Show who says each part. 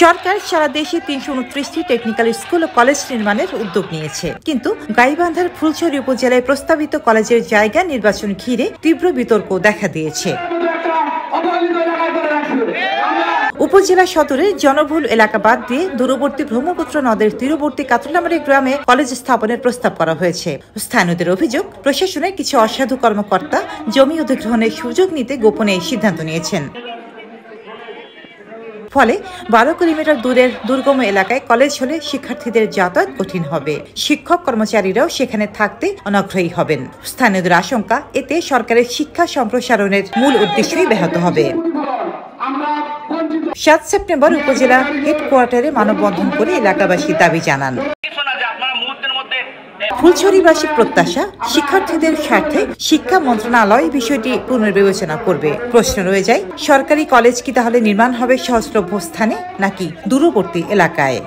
Speaker 1: সরকার সারা দেশে ৩২৯টি technical school ও college নির্মাণের উদ্যোগ নিয়েছে, কিন্তু গাইবান্ধার ফুলছড়ি উপজেলায় প্রস্তাবিত কলেজের জায়গা নির্বাচন ঘিরে তীব্র বিতর্ক দেখা দিয়েছে। উপজেলা সদরের জনবহুল এলাকা বাদ দিয়ে দূরবর্তী ব্রহ্মপুত্র নদের তীরবর্তী কাতলামারি গ্রামে কলেজ স্থাপনের প্রস্তাব করা হয়েছে। স্থানীয়দের অভিযোগ, প্রশাসনের কিছু অসাধু কর্মকর্তা জমি অধিগ্রহণের সুযোগ নিতে গোপনে এই সিদ্ধান্ত নিয়েছেন। ফলে ১২ কিলোমিটার দূরের দুর্গম এলাকায় কলেজ হলে শিক্ষার্থীদের যাতায়াত কঠিন হবে। শিক্ষক কর্মচারীরাও সেখানে থাকতে অনাগ্রহী হবেন। স্থানীয়দের আশঙ্কা, এতে সরকারের শিক্ষা সম্প্রসারণের মূল উদ্দেশ্যই ব্যাহত হবে। ৭ সেপ্টেম্বর উপজেলা হেডকোয়ার্টারে মানববন্ধন করে এলাকাবাসী দাবি জানান। ফুলছড়িবাসীর প্রত্যাশা, শিক্ষার্থীদের স্বার্থে শিক্ষা মন্ত্রণালয় বিষয়টি পুনর্বিবেচনা করবে। প্রশ্ন রয়ে যায়, সরকারি কলেজ কি তাহলে নির্মাণ হবে সহজলভ্য স্থানে নাকি দূরবর্তী এলাকায়?